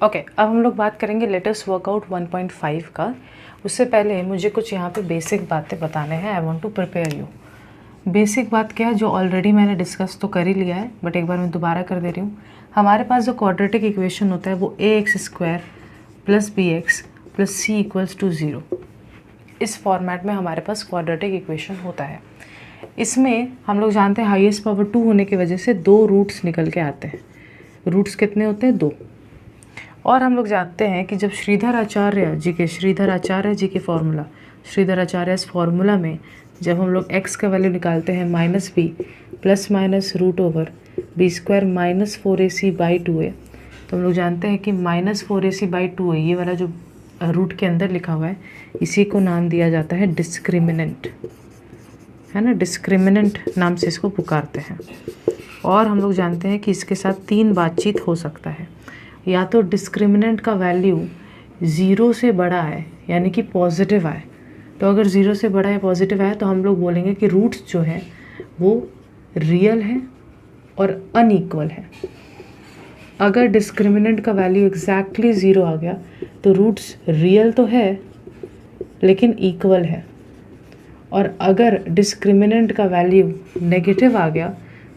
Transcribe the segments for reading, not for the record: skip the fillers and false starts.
Okay, अब हम लोग बात करेंगे लेटेस्ट वर्कआउट 1.5 का। उससे पहले मुझे कुछ यहाँ पे बेसिक बातें बताने हैं। I want to prepare you. Basic बात क्या है, जो ऑलरेडी मैंने डिस्कस तो कर ही लिया है, बट एक बार मैं दोबारा कर दे रही हूँ। हमारे पास जो क्वाड्रेटिक इक्वेशन होता है वो ax² + bx + c = 0। इस फॉर्मेट में हमारे पास क्वाड्रेटिक इक्वेशन होता है। इसमें हम लोग जानते हैं हाईएस्ट पावर 2 होने की वजह से 2 रूट्स निकल के आते हैं। रूट्स कितने होते हैं? 2। और हम लोग जानते हैं कि जब श्रीधर आचार्य जी के फॉर्मूला, श्रीधर आचार्य इस फॉर्मूला में जब हम लोग x का वैल्यू निकालते हैं -b +- (b² - 4ac/2a), तो हम लोग जानते हैं कि -4ac/2a ये वाला जो रूट के अंदर लिखा हुआ है, इसी को नाम दिया जाता है डिस्क्रिमिनेंट, है ना। डिस्क्रिमिनेंट नाम से इसको पुकारते हैं। और हम लोग जानते हैं कि इसके साथ 3 बातचीत हो सकता है। या तो डिस्क्रिमिनेंट का वैल्यू 0 से बड़ा है, यानी कि पॉजिटिव आए। तो अगर 0 से बड़ा है, पॉजिटिव आए, तो हम लोग बोलेंगे कि रूट्स जो है वो रियल है और अनइक्वल है। अगर डिस्क्रिमिनेंट का वैल्यू एग्जैक्टली 0 आ गया तो रूट्स रियल तो है लेकिन इक्वल है। और अगर डिस्क्रिमिनेंट का वैल्यू नेगेटिव आ गया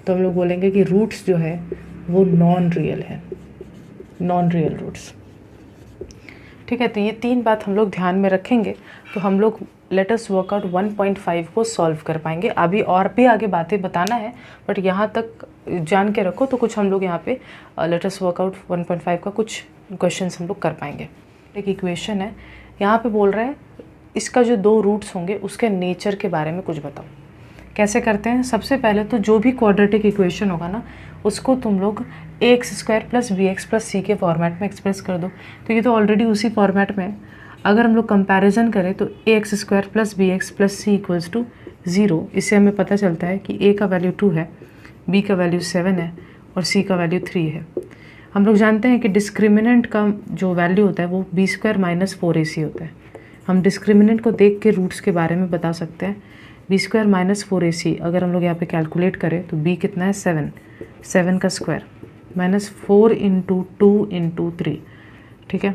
तो हम लोग बोलेंगे कि रूट्स जो है वो नॉन रियल है, नॉन रियल रूट्स। ठीक है, तो ये 3 बात हम लोग ध्यान में रखेंगे तो हम लोग लेटेस्ट वर्कआउट 1.5 को सॉल्व कर पाएंगे। अभी और भी आगे बातें बताना है, बट यहाँ तक जान के रखो तो कुछ हम लोग यहाँ पे लेटेस्ट वर्कआउट 1.5 का कुछ क्वेश्चंस हम लोग कर पाएंगे। एक इक्वेशन है, यहाँ पे बोल रहा है इसका जो 2 रूट्स होंगे उसके नेचर के बारे में कुछ बताओ। कैसे करते हैं? सबसे पहले तो जो भी क्वाड्रेटिक इक्वेशन होगा ना, उसको तुम लोग ax² + bx + c के फॉर्मेट में एक्सप्रेस कर दो। तो ये तो ऑलरेडी उसी फॉर्मेट में है। अगर हम लोग कंपैरिजन करें तो ax² + bx + c = 0। इससे हमें पता चलता है कि a का वैल्यू 2 है, b का वैल्यू 7 है और c का वैल्यू 3 है। हम लोग जानते हैं कि डिस्क्रिमिनेंट का जो वैल्यू होता है वो b² - 4ac होता है। हम डिस्क्रिमिनेंट को देख के रूट्स के बारे में बता सकते हैं। b² - 4ac अगर हम लोग यहाँ पे कैलकुलेट करें तो b कितना है? 7 का स्क्वायर -4 × 2 × 3, ठीक है,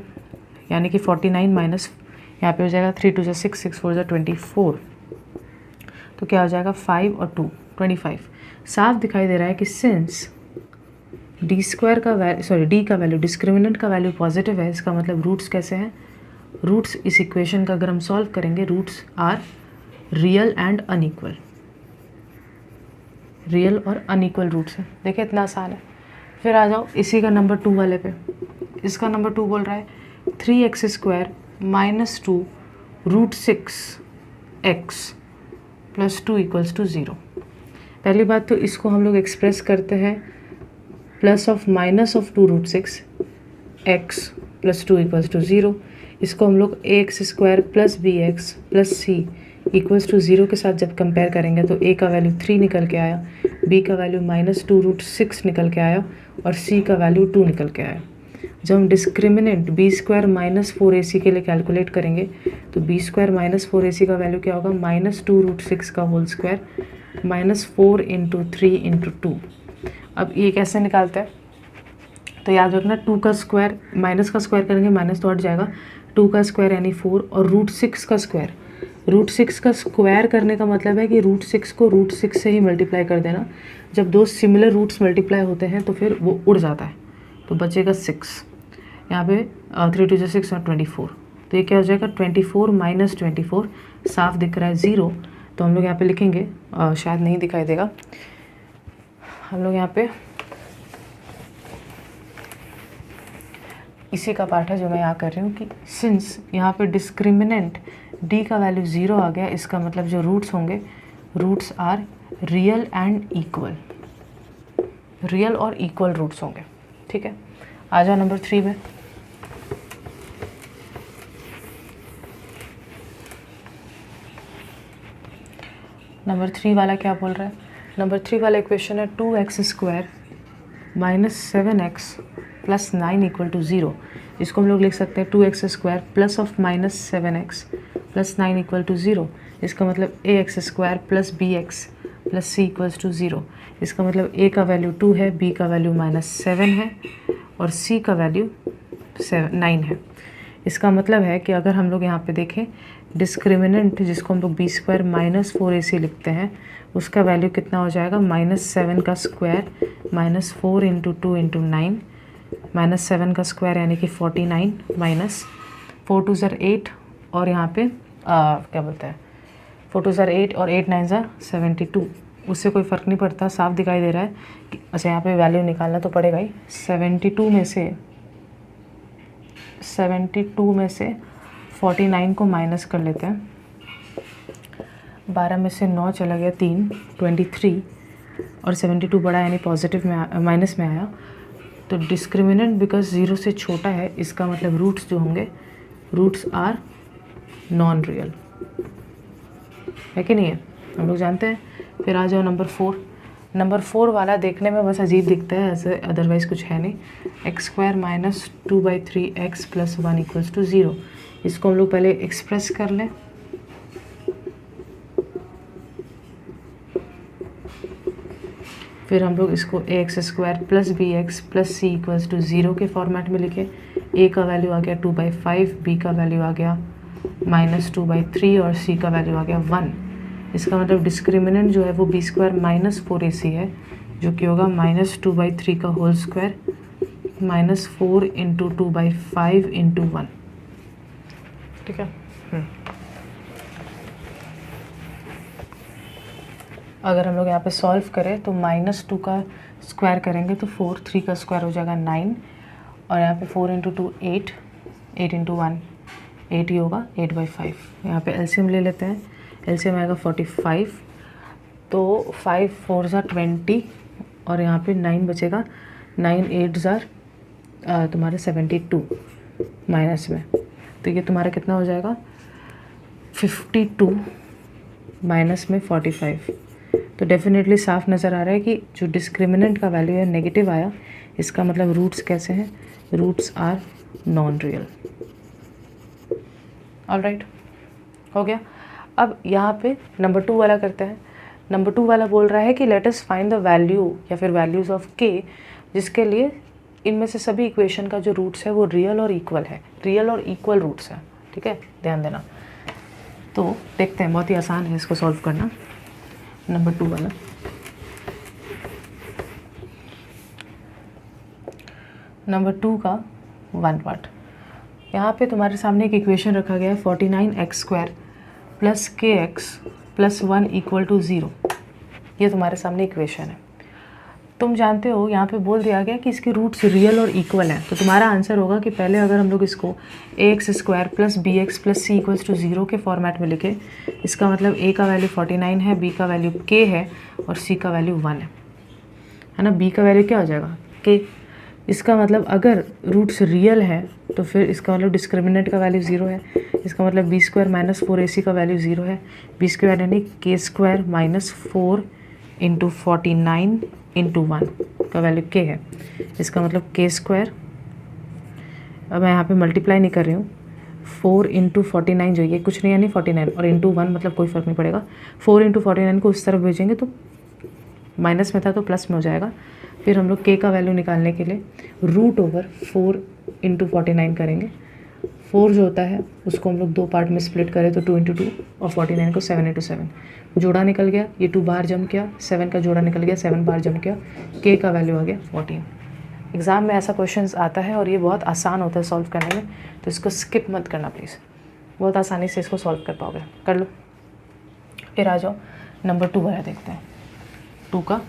यानी कि 49 माइनस यहाँ पे हो जाएगा 3 2 6 6 4 24, तो क्या हो जाएगा 5 और 2 25। साफ दिखाई दे रहा है कि सिंस डी का वैल्यू डिस्क्रिमिनेंट का वैल्यू पॉजिटिव है, इसका मतलब रूट्स कैसे हैं? रूट्स इस इक्वेशन का अगर हम सॉल्व करेंगे, roots are real and unequal. Real और अनइक्वल रूट्स हैं। देखिए इतना आसान है। फिर आ जाओ इसी का नंबर 2 वाले पे। इसका नंबर 2 बोल रहा है 3x² - 2 √6x + 2 = 0। पहली बात तो इसको हम लोग एक्सप्रेस करते हैं +(-2 √6x + 2 = 0। इसको हम लोग ax² + bx + c = 0 के साथ जब कंपेयर करेंगे तो a का वैल्यू 3 निकल के आया, b का वैल्यू -2 √6 निकल के आया और c का वैल्यू 2 निकल के आया। जब हम डिस्क्रिमिनेंट b² - 4ac के लिए कैलकुलेट करेंगे तो b² - 4ac का वैल्यू क्या होगा? -2 √6 का होल स्क्वायर -4 × 3 × 2। अब ये कैसे निकालते हैं? तो याद रखना 2 का स्क्वायर माइनस का स्क्वायर करेंगे, माइनस तो हट जाएगा, 2 का स्क्वायर यानी 4 और √6 का स्क्वायर। √6 का स्क्वायर करने का मतलब है कि √6 को √6 से ही मल्टीप्लाई कर देना। जब 2 सिमिलर रूट्स मल्टीप्लाई होते हैं तो फिर वो उड़ जाता है, तो बचेगा 6। यहाँ पे 3 2 6 और 24, तो ये क्या हो जाएगा? 24 - 24 साफ दिख रहा है 0, तो हम लोग यहाँ पे लिखेंगे, शायद नहीं दिखाई देगा, हम लोग यहाँ पे इसी का पार्ट है जो मैं यहाँ कर रही हूँ कि सिंस यहाँ पे डिस्क्रिमिनेंट d का वैल्यू 0 आ गया, इसका मतलब जो रूट्स होंगे, roots are real and equal, real और इक्वल रूट्स होंगे। ठीक है, आ जाओ नंबर 3 में। नंबर 3 वाला क्या बोल रहा है? नंबर 3 वाला इक्वेशन है 2x² - 7x + 9 = 0। इसको हम लोग लिख सकते हैं 2x² ± 7x + 9 = 0। इसका मतलब ax² + bx + c = 0। इसका मतलब a का वैल्यू 2 है, b का वैल्यू -7 है और c का वैल्यू 9 है। इसका मतलब है कि अगर हम लोग यहाँ पे देखें डिस्क्रिमिनेंट जिसको हम लोग बी स्क्वायर माइनस 4ac लिखते हैं उसका वैल्यू कितना हो जाएगा -7 का स्क्वायर -4 × 2 × 9 -7 का स्क्वायर यानी कि 49 माइनस 4 2 ज़र 8 और यहाँ पे क्या बोलते हैं 4 2 ज़र 8 और 8 9 ज़र 72। उससे कोई फ़र्क नहीं पड़ता, साफ दिखाई दे रहा है कि अच्छा यहाँ पे वैल्यू निकालना तो पड़ेगा ही। 72 में से 49 को माइनस कर लेते हैं। 12 में से 9 चला गया 3 23 और 72 बड़ा यानी पॉजिटिव में माइनस में आया। तो डिस्क्रिमिनेंट बिकॉज 0 से छोटा है, इसका मतलब रूट्स जो होंगे रूट्स आर नॉन रियल, है कि नहीं है, हम लोग जानते हैं। फिर आ जाओ नंबर 4 वाला देखने में बस अजीब दिखता है, ऐसे अदरवाइज़ कुछ है नहीं। x² - 2/3x + 1 = 0। इसको हम लोग पहले एक्सप्रेस कर लें। फिर हम लोग इसको ax² + bx + c = 0 के फॉर्मेट में लिखे। a का वैल्यू आ गया 2/5, b का वैल्यू आ गया -2/3 और c का वैल्यू आ गया 1। इसका मतलब डिस्क्रिमिनेंट जो है वो b² - 4ac है, जो कि होगा -2/3 का होल स्क्वायर -4 × 2/5 × 1। ठीक है। अगर हम लोग यहाँ पे सॉल्व करें तो -2 का स्क्वायर करेंगे तो 4, 3 का स्क्वायर हो जाएगा 9 और यहाँ पे 4 × 2 8, 8 × 1 8 ही होगा 8/5। यहाँ पे एलसीएम ले लेते हैं, एलसीएम आएगा 45, तो 5 4 ज़ा 20 और यहाँ पे 9 बचेगा, 9 8 ज़ा तुम्हारे 72 माइनस में, तो ये तुम्हारा कितना हो जाएगा 52 माइनस में 45। तो डेफिनेटली साफ नज़र आ रहा है कि जो डिस्क्रिमिनेंट का वैल्यू है नेगेटिव आया, इसका मतलब रूट्स कैसे हैं, roots are non real. Alright, हो गया। अब यहाँ पे नंबर 2 वाला करते हैं। नंबर 2 वाला बोल रहा है कि let us find the value या फिर वैल्यूज़ ऑफ k जिसके लिए इनमें से सभी इक्वेशन का जो रूट्स है वो रियल और इक्वल है, रियल और इक्वल रूट्स है। ठीक है, ध्यान देना। तो देखते हैं, बहुत ही आसान है इसको सॉल्व करना। नंबर 2 वाला नंबर 2 का 1 पार्ट। यहाँ पे तुम्हारे सामने एक इक्वेशन रखा गया है 49x² + kx + 1 = 0। ये तुम्हारे सामने इक्वेशन है। तुम जानते हो यहाँ पे बोल दिया गया कि इसके रूट्स रियल और इक्वल हैं, तो तुम्हारा आंसर होगा कि पहले अगर हम लोग इसको ax² + bx + c = 0 के फॉर्मेट में लिखे, इसका मतलब a का वैल्यू 49 है, b का वैल्यू k है और c का वैल्यू 1 है ना। b का वैल्यू क्या हो जाएगा k। इसका मतलब अगर रूट्स रियल है तो फिर इसका मतलब डिस्क्रिमिनेंट का वैल्यू 0 है। इसका मतलब b² - 4ac का वैल्यू 0 है। b² यानी k² - 4 × 49 × 1 का वैल्यू k है। इसका मतलब k², अब मैं यहाँ पे मल्टीप्लाई नहीं कर रही हूँ, 4 × 49 जो ये कुछ नहीं यानी 49 और × 1 मतलब कोई फ़र्क नहीं पड़ेगा। 4 × 49 को उस तरफ भेजेंगे तो माइनस में था तो प्लस में हो जाएगा। फिर हम लोग k का वैल्यू निकालने के लिए √4 × 49 करेंगे। 4 जो होता है उसको हम लोग 2 पार्ट में स्प्लिट करें तो 2 × 2 और 49 को 7 × 7, जोड़ा निकल गया, ये 2 बाहर जम किया, 7 का जोड़ा निकल गया, 7 बाहर जम किया, k का वैल्यू आ गया 14। एग्ज़ाम में ऐसा क्वेश्चंस आता है और ये बहुत आसान होता है सॉल्व करने में, तो इसको स्किप मत करना प्लीज़, बहुत आसानी से इसको सॉल्व कर पाओगे। कर लो। फिर आ जाओ नंबर 2 वाला देखते हैं। 2 का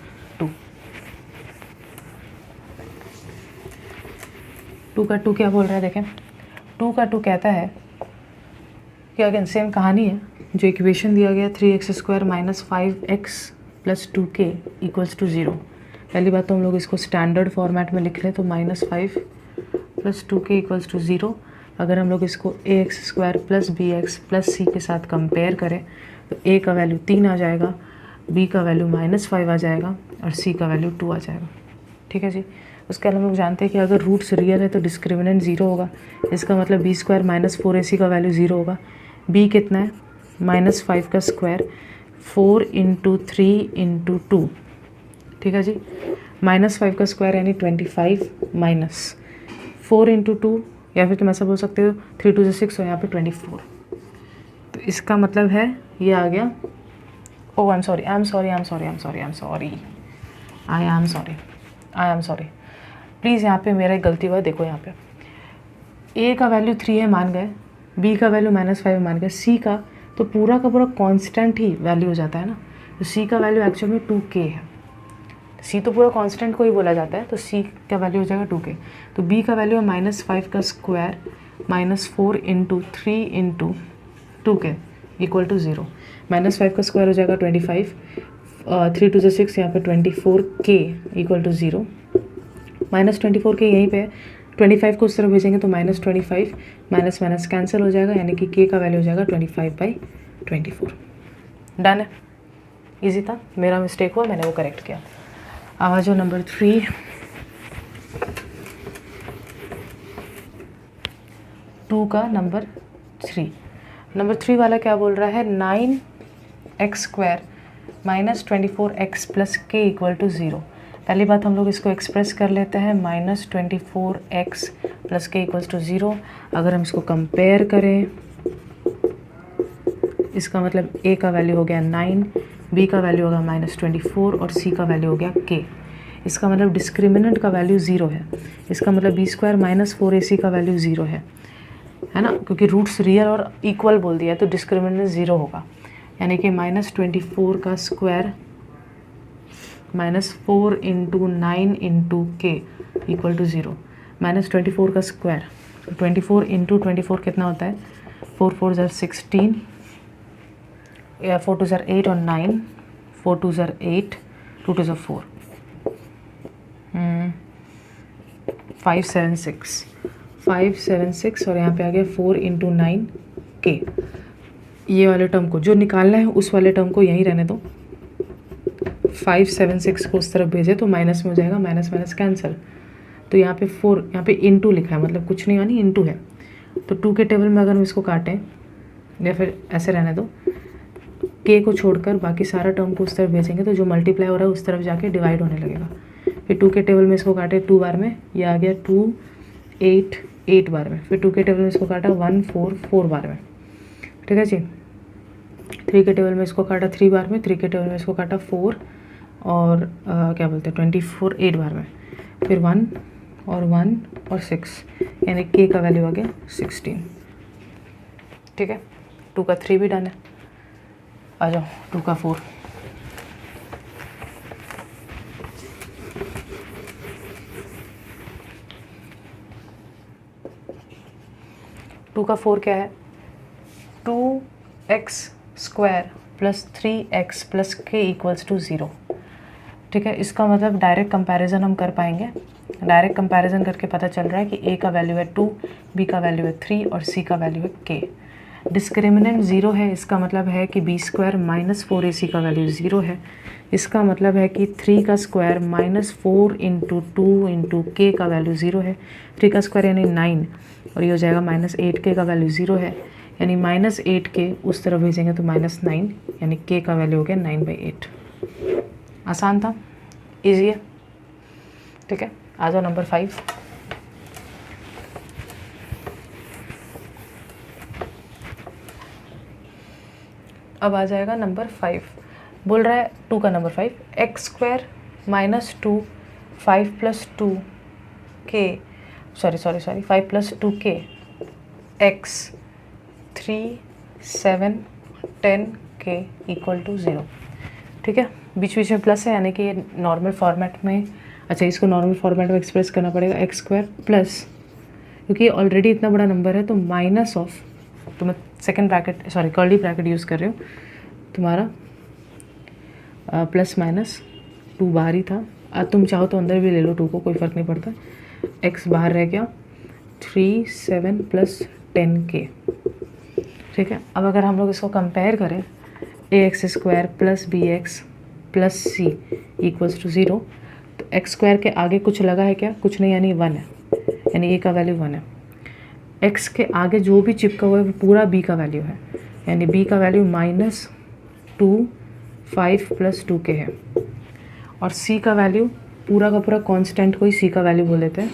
2 क्या बोल रहा है देखें। 2 का 2 कहता है कि अगेन सेम कहानी है, जो इक्वेशन दिया गया 3x² - 5x + 2k = 0। पहली बात तो हम लोग इसको स्टैंडर्ड फॉर्मेट में लिख लें तो -5 + 2k = 0। अगर हम लोग इसको ax² + bx + c के साथ कंपेयर करें तो a का वैल्यू 3 आ जाएगा, b का वैल्यू -5 आ जाएगा और c का वैल्यू 2 आ जाएगा। ठीक है जी। उसके अलावा हम लोग जानते हैं कि अगर रूट्स रियल है तो डिस्क्रिमिनेंट 0 होगा। इसका मतलब b² - 4ac का वैल्यू 0 होगा। b कितना है -5 का स्क्वायर 4 × 3 × 2। ठीक है जी। -5 का स्क्वायर यानी 25 माइनस 4 × 2 या फिर तुम ऐसा बोल सकते हो 3 2 6 और यहाँ पे 24। तो इसका मतलब है ये आ गया, ओ आई एम सॉरी प्लीज़, यहाँ पे मेरा एक गलती हुआ। देखो यहाँ पे ए का वैल्यू 3 है मान गए, बी का वैल्यू -5 मान गए, सी का तो पूरा का पूरा कांस्टेंट ही वैल्यू हो जाता है ना। तो सी का वैल्यू एक्चुअल में 2k है, सी तो पूरा कांस्टेंट को ही बोला जाता है, तो सी का वैल्यू हो जाएगा 2k। तो बी का वैल्यू है -5 का स्क्वायर -4 × 3 × 2k इक्वल टू 0। -5 का स्क्वायर हो जाएगा 25, 3 2 6 यहाँ पे 24k इक्वल टू 0। -24k यहीं पे है, 25 को उस तरफ भेजेंगे तो -25 माइनस कैंसिल हो जाएगा, यानी कि k का वैल्यू हो जाएगा 25/24। डन है, इजी था, मेरा मिस्टेक हुआ, मैंने वो करेक्ट किया। अब आ जाओ नंबर 3। 2 का नंबर 3 वाला क्या बोल रहा है, 9x² -24x + k equal to 0। पहली बात हम लोग इसको एक्सप्रेस कर लेते हैं, -24x + k इक्वल्स टू 0। अगर हम इसको कंपेयर करें, इसका मतलब a का वैल्यू हो गया 9, b का वैल्यू होगा -24 और c का वैल्यू हो गया k। इसका मतलब डिस्क्रिमिनेंट का वैल्यू 0 है। इसका मतलब b² - 4ac का वैल्यू 0 है ना, क्योंकि रूट्स रियल और इक्वल बोल दिया है तो डिस्क्रिमिनेंट 0 होगा, यानी कि -24 का स्क्वायर -4 × 9 × k इक्वल टू 0। -24 का स्क्वायर, 24 × 24 कितना होता है, 4 4 = 16, या 4 2 = 8 और 9, 4 2 = 8, 2 2 = 4, 576 और यहाँ पे आ गया 4 × 9 k। ये वाले टर्म को जो निकालना है उस वाले टर्म को यहीं रहने दो, 576 को उस तरफ भेजे तो माइनस में हो जाएगा, माइनस कैंसिल। तो यहाँ पे 4, यहाँ पे इंटू लिखा है, मतलब कुछ नहीं यानी इंटू है। तो 2 के टेबल में अगर हम इसको काटें या फिर ऐसे रहने दो, k को छोड़कर बाकी सारा टर्म को उस तरफ भेजेंगे तो जो मल्टीप्लाई हो रहा है उस तरफ जाके डिवाइड होने लगेगा। फिर 2 के टेबल में इसको काटे 2 बार में, ये आ गया 2 8 8 बार में। फिर 2 के टेबल में इसको काटा 1 4 4 बार में, ठीक है जी। 3 के टेबल में इसको काटा 3 बार में, 3 के टेबल में इसको काटा 4 और क्या बोलते हैं 24 8 बार में। फिर 1 और 1 और 6, यानी k का वैल्यू आ गया 16, ठीक है। 2 का 3 भी डन है। आ जाओ 2 का 4। टू का 4 क्या है, 2x² + 3x + k equals to 0, ठीक है। इसका मतलब डायरेक्ट कंपैरिजन हम कर पाएंगे। डायरेक्ट कंपैरिजन करके पता चल रहा है कि a का वैल्यू है 2, b का वैल्यू है 3 और c का वैल्यू है k। डिस्क्रिमिनेंट 0 है, इसका मतलब है कि b² - 4ac का वैल्यू 0 है। इसका मतलब है कि 3 का स्क्वायर -4 × 2 × k का वैल्यू 0 है। 3 का स्क्वायर यानी 9 और ये हो जाएगा -8k का वैल्यू 0 है, यानी -8k उस तरफ भेजेंगे तो -9, यानी k का वैल्यू हो गया 9/8। आसान था, इजी है, ठीक है। आ जाओ नंबर 5। अब आ जाएगा नंबर 5। बोल रहा है 2 का number 5, x² - 2 5 + 2k 5 + 2k x 3 7 10k equal to 0, ठीक है। बीच बीच में प्लस है, यानी कि ये नॉर्मल फॉर्मेट में, अच्छा इसको नॉर्मल फॉर्मेट में एक्सप्रेस करना पड़ेगा, x² प्लस, क्योंकि ऑलरेडी इतना बड़ा नंबर है तो माइनस ऑफ, तो मैं second bracket curly bracket use कर रही हूँ, तुम्हारा +- 2 बाहर ही था, तुम चाहो तो अंदर भी ले लो 2 को, कोई फ़र्क नहीं पड़ता। x बाहर रह गया, 3 7 + 10k, ठीक है। अब अगर हम लोग इसको कंपेयर करें, ax² + bx + c equals to 0, तो x² के आगे कुछ लगा है क्या, कुछ नहीं, यानी 1 है, यानी a का वैल्यू 1 है। x के आगे जो भी चिपका हुआ है वो पूरा b का वैल्यू है, यानी b का वैल्यू -2 5 + 2k है। और c का वैल्यू पूरा का पूरा कांस्टेंट को ही c का वैल्यू बोल लेते हैं,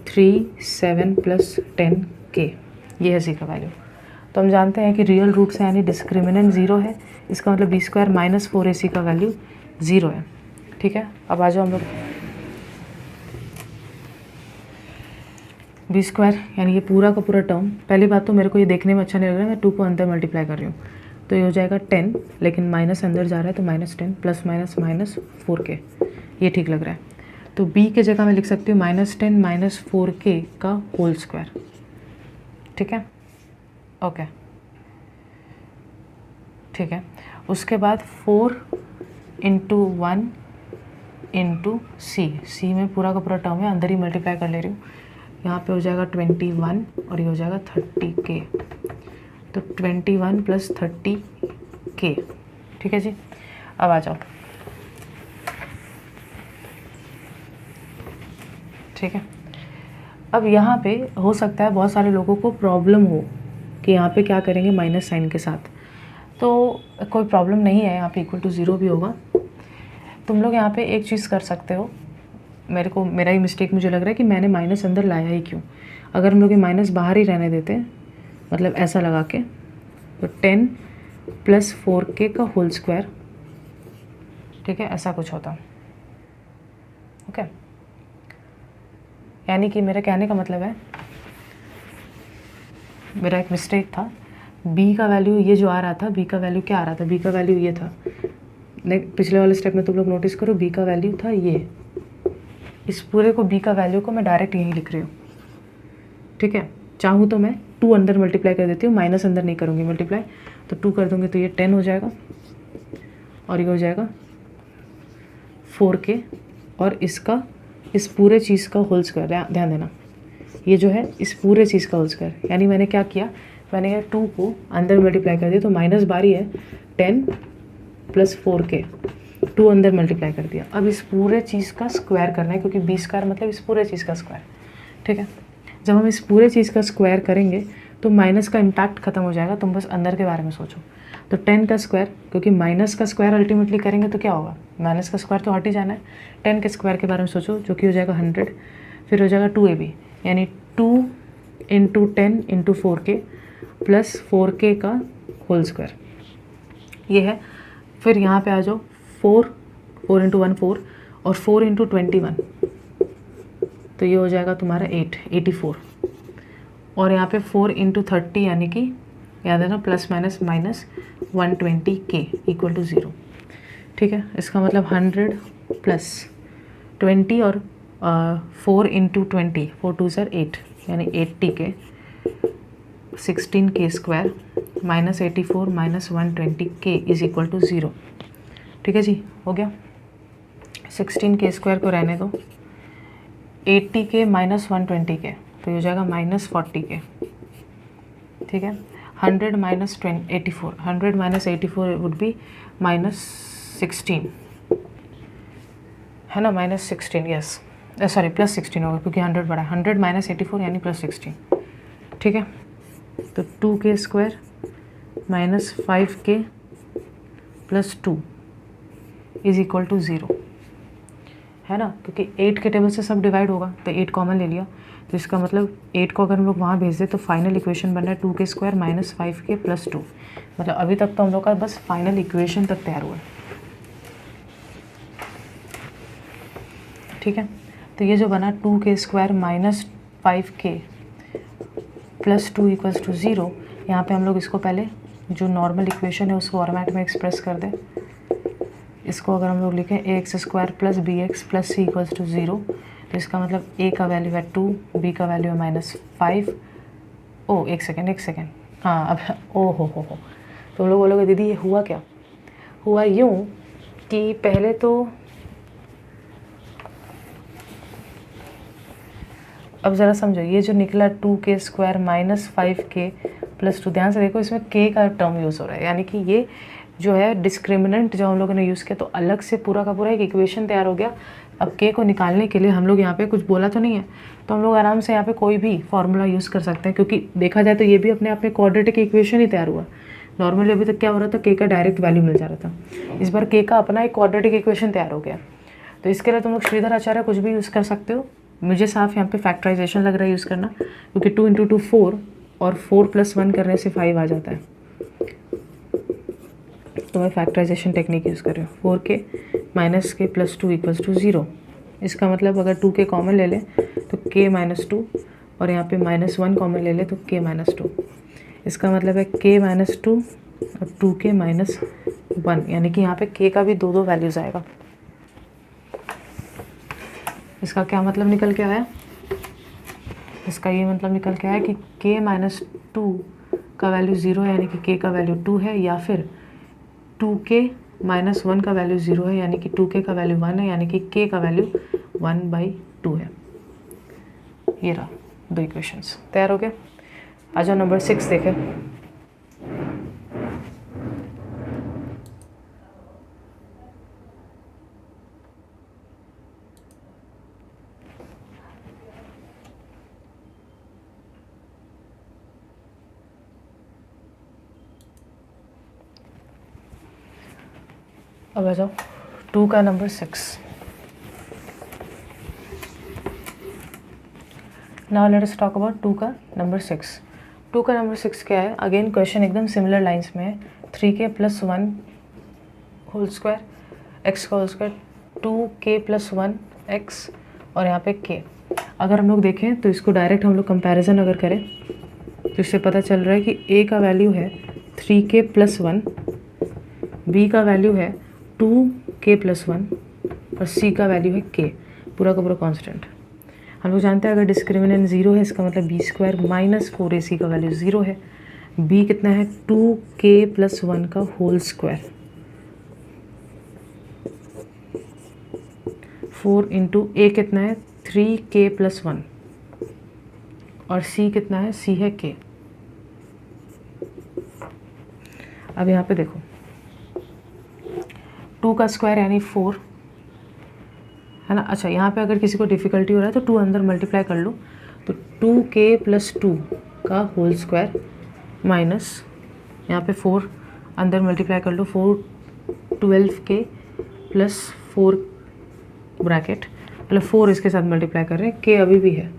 3 7 प्लस 10 के, ये है सी का वैल्यू। तो हम जानते हैं कि रियल रूट से यानी डिस्क्रिमिनेंट 0 है, इसका मतलब बी स्क्वायर माइनस 4ac का वैल्यू 0 है। ठीक है, अब आ जाओ हम लोग बी स्क्वायर यानी ये पूरा का पूरा टर्म। पहली बात तो मेरे को ये देखने में अच्छा नहीं लग रहा है, मैं 2 को अंदर मल्टीप्लाई कर रही हूँ, तो ये हो जाएगा 10, लेकिन माइनस अंदर जा रहा है तो -10 प्लस माइनस माइनस 4k, ये ठीक लग रहा है। तो b के जगह मैं लिख सकती हूँ -10 माइनस 4k का होल स्क्वायर। ठीक है, ओके, ठीक है। उसके बाद 4 इंटू 1 इंटू सी में पूरा का पूरा टर्म है, अंदर ही मल्टीप्लाई कर ले रही हूँ। यहाँ पे हो जाएगा 21 और ये हो जाएगा 30k, तो 21 प्लस 30k। ठीक है जी, अब आ जाओ। ठीक है, अब यहाँ पे हो सकता है बहुत सारे लोगों को प्रॉब्लम हो कि यहाँ पे क्या करेंगे माइनस साइन के साथ, तो कोई प्रॉब्लम नहीं है, यहाँ पे इक्वल टू 0 भी होगा। तुम लोग यहाँ पे एक चीज़ कर सकते हो, मेरा ही मिस्टेक मुझे लग रहा है कि मैंने माइनस अंदर लाया ही क्यों। अगर हम लोग ये माइनस बाहर ही रहने देते, मतलब ऐसा लगा के, तो 10 प्लस 4k का होल स्क्वायर, ठीक है, ऐसा कुछ होता। ओके, यानी कि मेरे कहने का मतलब है, मेरा एक मिस्टेक था, b का वैल्यू ये जो आ रहा था, b का वैल्यू क्या आ रहा था, b का वैल्यू ये था। पिछले वाले स्टेप में तुम लोग नोटिस करो, b का वैल्यू था ये, इस पूरे को b का वैल्यू को मैं डायरेक्ट यहीं लिख रही हूँ। ठीक है, चाहूँ तो मैं 2 अंदर मल्टीप्लाई कर देती हूँ, माइनस अंदर नहीं करूँगी मल्टीप्लाई, तो 2 कर दूँगी तो ये 10 हो जाएगा और ये हो जाएगा 4k, और इसका इस पूरे चीज़ का होल स्क्वायर, ध्यान देना ये जो है इस पूरे चीज़ का होल स्क्वायर। यानी मैंने क्या किया, मैंने 2 को अंदर मल्टीप्लाई कर दिया, तो माइनस बारी है 10 प्लस 4k, 2 अंदर मल्टीप्लाई कर दिया। अब इस पूरे चीज़ का स्क्वायर करना है, क्योंकि बी स्क्वायर मतलब इस पूरे चीज़ का स्क्वायर। ठीक है, जब हम इस पूरे चीज़ का स्क्वायर करेंगे तो माइनस का इम्पैक्ट खत्म हो जाएगा, तुम बस अंदर के बारे में सोचो। तो 10 का स्क्वायर, क्योंकि माइनस का स्क्वायर अल्टीमेटली करेंगे तो क्या होगा, माइनस का स्क्वायर तो हट ही जाना है। 10 के स्क्वायर के बारे में सोचो, जो कि हो जाएगा 100, फिर हो जाएगा 2ab, यानी 2 into 10 into 4k plus 4k का होल स्क्वायर, ये है। फिर यहाँ पे आ जाओ, 4 इंटू 1 4, और 4 इंटू 21, तो ये हो जाएगा तुम्हारा 84, और यहाँ पे 4 इंटू 30, यानी कि याद है ना, plus minus minus 120k equal to 0। ठीक है, इसका मतलब 100 प्लस 20 और 4 इंटू 20, 4 2 सर 8, यानी 80k, 16k square minus 84 minus 120k is equal to 0। ठीक है जी, हो गया। 16k स्क्वायर को रहने दो, 80k माइनस 120k, तो ये हो जाएगा माइनस 40k। ठीक है, 100 minus 84, 100 minus 84 would be minus 16, है ना, माइनस 16, यस, सॉरी प्लस 16 होगा, क्योंकि 100 बड़ा है। 100 माइनस 84 यानी प्लस 16। ठीक है, तो 2k square minus 5k plus 2 is equal to 0, है ना, क्योंकि 8 के टेबल से सब डिवाइड होगा, तो 8 कॉमन ले लिया, तो इसका मतलब 8 को अगर हम लोग वहाँ भेज दें तो फाइनल इक्वेशन बन रहा है 2k square minus 5k plus 2। मतलब अभी तक तो हम लोग का बस फाइनल इक्वेशन तक तैयार हुआ है। ठीक है, तो ये जो बना 2k square minus 5k plus 2 equals to 0, यहाँ पे हम लोग इसको पहले जो नॉर्मल इक्वेशन है उस फॉर्मेट में एक्सप्रेस कर दें। इसको अगर हम लोग लिखें ax square plus b x plus c equals to 0, तो इसका मतलब a का वैल्यू है 2, b का वैल्यू है -5। ओ एक सेकेंड, हाँ अब ओ हो तो लोग बोलोगे दीदी ये हुआ क्या। हुआ यूँ कि पहले तो अब ज़रा समझो, ये जो निकला 2k square minus 5k plus 2, ध्यान से देखो इसमें k का टर्म यूज़ हो रहा है, यानी कि ये जो है डिस्क्रिमिनेंट जो हम लोगों ने यूज़ किया, तो अलग से पूरा का पूरा एक इक्वेशन तैयार हो गया। अब k को निकालने के लिए हम लोग यहाँ पे कुछ बोला तो नहीं है, तो हम लोग आराम से यहाँ पे कोई भी फार्मूला यूज़ कर सकते हैं, क्योंकि देखा जाए तो ये भी अपने आप में क्वाड्रेटिक इक्वेशन ही तैयार हुआ। नॉर्मली अभी तक क्या हो रहा था, k का डायरेक्ट वैल्यू मिल जा रहा था, इस बार k का अपना एक क्वाड्रेटिक इक्वेशन तैयार हो गया। तो इसके लिए तुम लोग श्रीधर आचार्य कुछ भी यूज़ कर सकते हो, मुझे साफ यहाँ पे फैक्टराइजेशन लग रहा है यूज़ करना, क्योंकि 2 × 2 4 और 4 + 1 करने से 5 आ जाता है। तो मैं फैक्टराइजेशन टेक्निक यूज़ कर रही हूँ। 4k - k + 2 = 0। इसका मतलब अगर 2k कॉमन ले लें तो k - 2, और यहाँ पे -1 कॉमन ले लें तो k - 2। इसका मतलब है k - 2 और 2k - 1, यानी कि यहाँ पे k का भी 2 वैल्यूज़ आएगा। इसका क्या मतलब निकल के आया? इसका ये मतलब निकल के आया कि k - 2 का वैल्यू 0 है, यानी कि k का वैल्यू 2 है, या फिर 2k - 1 का वैल्यू 0 है, यानी कि 2k का वैल्यू 1 है, यानी कि k का वैल्यू 1/2 है। ये रहा 2 इक्वेशंस। तैयार हो गए? आ जाओ नंबर 6 देखें। अब आ जाओ 2 का number 6। Now let us talk about 2 का नंबर 6। 2 का नंबर 6 क्या है? अगेन क्वेश्चन एकदम सिमिलर लाइंस में है। 3k + 1 होल स्क्वायर x का होल स्क्वायर 2k + 1 x और यहाँ पे k। अगर हम लोग देखें तो इसको डायरेक्ट हम लोग कंपैरिजन अगर करें तो इससे पता चल रहा है कि a का वैल्यू है 3k + 1, b का वैल्यू है 2k + 1 और c का वैल्यू है k, पूरा का पूरा कांस्टेंट। हम लोग जानते हैं अगर डिस्क्रिमिनेंट 0 है, इसका मतलब b² - 4ac का वैल्यू 0 है। b कितना है? 2k + 1 का होल स्क्वायर, 4 × a कितना है? 3k + 1 और c कितना है? c है k। अब यहाँ पे देखो 2 का स्क्वायर यानी 4 है ना। अच्छा, यहाँ पे अगर किसी को डिफ़िकल्टी हो रहा है तो 2 अंदर मल्टीप्लाई कर लो, तो 2k + 2 का होल स्क्वायर माइनस यहाँ पे 4 अंदर मल्टीप्लाई कर लो, 12k + 4 ब्रैकेट, मतलब 4 इसके साथ मल्टीप्लाई कर रहे हैं, k अभी भी है,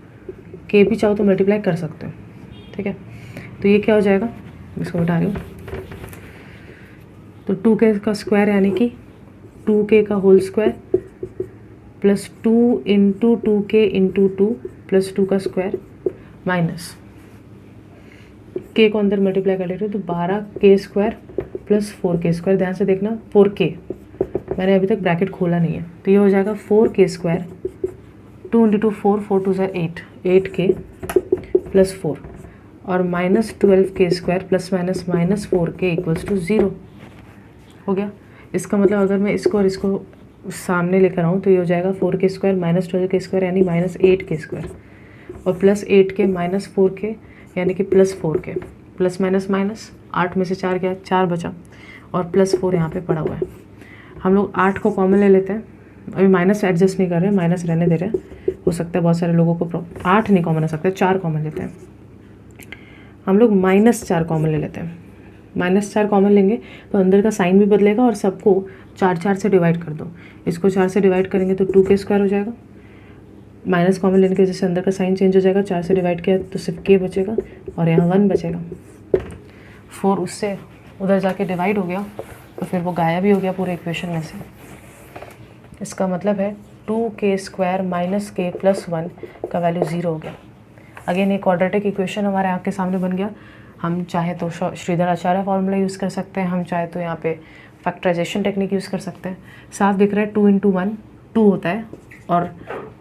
k भी चाहो तो मल्टीप्लाई कर सकते हो, ठीक है। तो ये क्या हो जाएगा? इसको बता रही हूँ। तो 2k का स्क्वायर यानी कि 2k का होल स्क्वायर + 2 × 2k × 2 + 2 का स्क्वायर माइनस k को अंदर मल्टीप्लाई कर ले रहे हो तो 12k² + 4k²। ध्यान से देखना 4k, मैंने अभी तक ब्रैकेट खोला नहीं है, तो ये हो जाएगा 4k², 2 × 2 4, 4 × 2 = 8, 8k + 4 और -12k² ± -4k = 0 हो गया। इसका मतलब अगर मैं इसको और इसको सामने लेकर आऊँ तो ये हो जाएगा 4k² - 12k² यानी -8k² और +8k - 4k यानी कि +4k, प्लस माइनस माइनस 8 में से 4 गया, 4 बचा और +4 यहाँ पे पड़ा हुआ है। हम लोग 8 को कॉमन ले लेते हैं, अभी माइनस एडजस्ट नहीं कर रहे हैं, माइनस रहने दे रहे हैं, हो सकता है बहुत सारे लोगों को 8 नहीं कॉमन आ सकता है, 4 कॉमन लेते हैं। हम लोग -4 कॉमन ले लेते हैं। -4 कॉमन लेंगे तो अंदर का साइन भी बदलेगा और सबको 4 से डिवाइड कर दो। इसको 4 से डिवाइड करेंगे तो 2k² हो जाएगा। माइनस कॉमन लेने की वजह से अंदर का साइन चेंज हो जाएगा, 4 से डिवाइड किया तो सिर्फ k बचेगा और यहाँ 1 बचेगा। 4 उससे उधर जाके डिवाइड हो गया तो फिर वो गायब ही हो गया पूरे इक्वेशन में से। इसका मतलब है 2k² - k + 1 का वैल्यू 0 हो गया। अगेन एक क्वाड्रेटिक इक्वेशन हमारे आँख के सामने बन गया। हम चाहे तो श्रीधर आचार्य फॉर्मूला यूज़ कर सकते हैं, हम चाहे तो यहाँ पे फैक्टराइजेशन टेक्निक यूज़ कर सकते हैं। साफ दिख रहा है 2 × 1 2 होता है और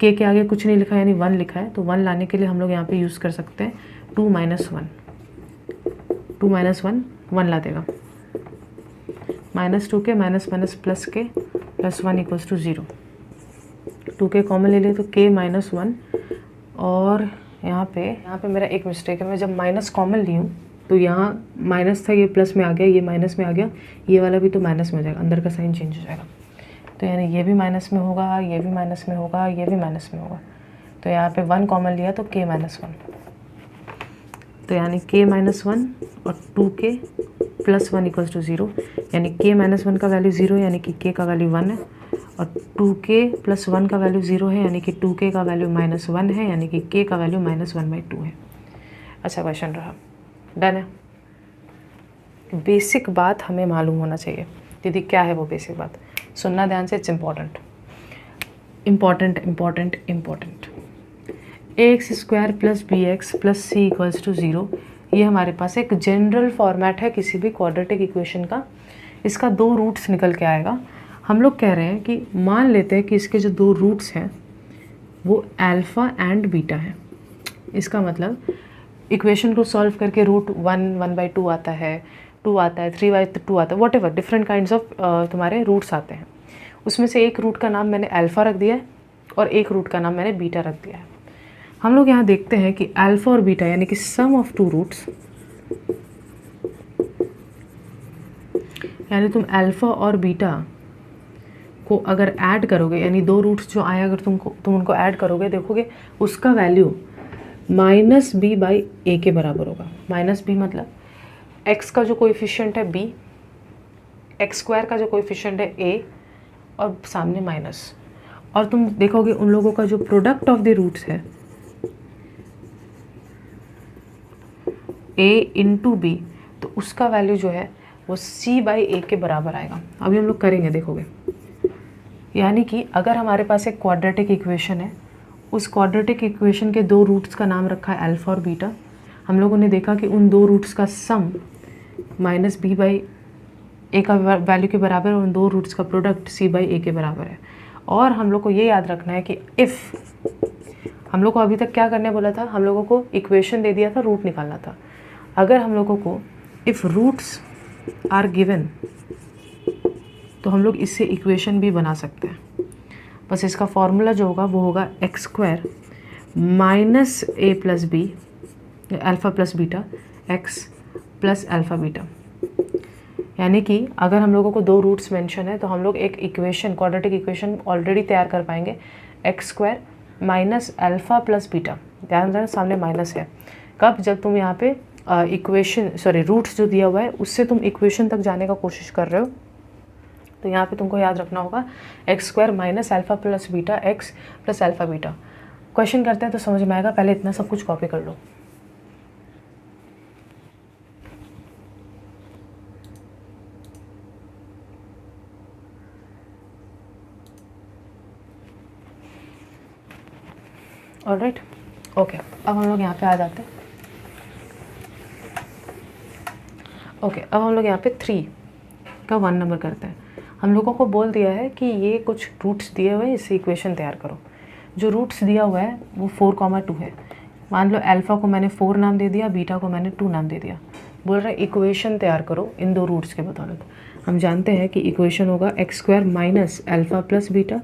k के आगे कुछ नहीं लिखा यानी 1 लिखा है, तो 1 लाने के लिए हम लोग यहाँ पे यूज़ कर सकते हैं 2 - 1। 2 - 1 1 ला देगा, -2k -k + 1 = 0। 2k कॉमन ले लिए तो k - 1 और यहाँ पे मेरा एक मिस्टेक है, मैं जब माइनस कॉमन ली हूँ तो यहाँ माइनस था, ये प्लस में आ गया, ये माइनस में आ गया, ये वाला भी तो माइनस में हो जाएगा, अंदर का साइन चेंज हो जाएगा। तो यानी ये भी माइनस में होगा, ये भी माइनस में होगा, ये भी माइनस में होगा। तो यहाँ पे 1 कॉमन लिया तो k - 1, तो यानी k - 1 और 2k + 1 = 0, यानी k - 1 का वैल्यू 0 यानी कि k का वैल्यू 1 है और 2k + 1 का वैल्यू 0 है, यानी कि 2k का वैल्यू -1 है, यानी कि k का वैल्यू -1/2 है। अच्छा क्वेश्चन रहा, डन है। बेसिक बात हमें मालूम होना चाहिए। दीदी क्या है वो बेसिक बात, सुनना ध्यान से, it's important important important important. ax² + bx + c = 0, ये हमारे पास एक जनरल फॉर्मेट है किसी भी क्वाड्रेटिक इक्वेशन का। इसका 2 रूट्स निकल के आएगा। हम लोग कह रहे हैं कि मान लेते हैं कि इसके जो 2 रूट्स हैं वो अल्फ़ा एंड बीटा है। इसका मतलब इक्वेशन को सॉल्व करके रूट 1/2 आता है, 2 आता है, 3/2 आता है, what ever different kinds of तुम्हारे रूट्स आते हैं। उसमें से एक रूट का नाम मैंने अल्फ़ा रख दिया है और एक रूट का नाम मैंने बीटा रख दिया है। हम लोग यहाँ देखते हैं कि अल्फ़ा और बीटा यानी कि सम ऑफ 2 रूट्स, यानी तुम अल्फ़ा और बीटा को अगर ऐड करोगे, यानी 2 रूट्स जो आए अगर तुम उनको ऐड करोगे, देखोगे उसका वैल्यू -b/a के बराबर होगा। -b मतलब x का जो कोएफिशिएंट है b, x² का जो कोएफिशिएंट है a और सामने माइनस। और तुम देखोगे उन लोगों का जो प्रोडक्ट ऑफ द रूट्स है a × b, तो उसका वैल्यू जो है वो c/a के बराबर आएगा। अभी हम लोग करेंगे, देखोगे। यानी कि अगर हमारे पास एक क्वाड्रेटिक इक्वेशन है, उस क्वाड्रेटिक इक्वेशन के 2 रूट्स का नाम रखा है अल्फ़ा और बीटा। हम लोगों ने देखा कि उन 2 रूट्स का सम -b/a का वैल्यू के बराबर है और उन 2 रूट्स का प्रोडक्ट c/a के बराबर है। और हम लोग को ये याद रखना है कि इफ़, हम लोग को अभी तक क्या करने बोला था, हम लोगों को इक्वेशन दे दिया था, रूट निकालना था। अगर हम लोगों को इफ़ रूट्स आर गिवन तो हम लोग इससे इक्वेशन भी बना सकते हैं। बस इसका फॉर्मूला जो होगा वो होगा x² - a + b alpha + beta x + alpha beta. यानी कि अगर हम लोगों को 2 रूट्स मेंशन है तो हम लोग एक इक्वेशन, क्वाड्रेटिक इक्वेशन ऑलरेडी तैयार कर पाएंगे। x² - अल्फ़ा + बीटा, ध्यान देना सामने माइनस है। कब? जब तुम यहाँ पे रूट्स जो दिया हुआ है उससे तुम इक्वेशन तक जाने का कोशिश कर रहे हो, तो यहाँ पे तुमको याद रखना होगा x² - alpha + beta x + alpha beta. Question करते हैं तो समझ में आएगा, पहले इतना सब कुछ कॉपी कर लो। Alright, okay. अब हम लोग यहाँ पे आ जाते हैं। ओके, अब हम लोग यहाँ पे 3 का 1 नंबर करते हैं। हम लोगों को बोल दिया है कि ये कुछ रूट्स दिए हुए हैं, इससे इक्वेशन तैयार करो। जो रूट्स दिया हुआ है वो 4,2 है। मान लो अल्फ़ा को मैंने 4 नाम दे दिया, बीटा को मैंने 2 नाम दे दिया। बोल रहा है इक्वेशन तैयार करो इन 2 रूट्स के बदौलत। हम जानते हैं कि इक्वेशन होगा x² - alpha + beta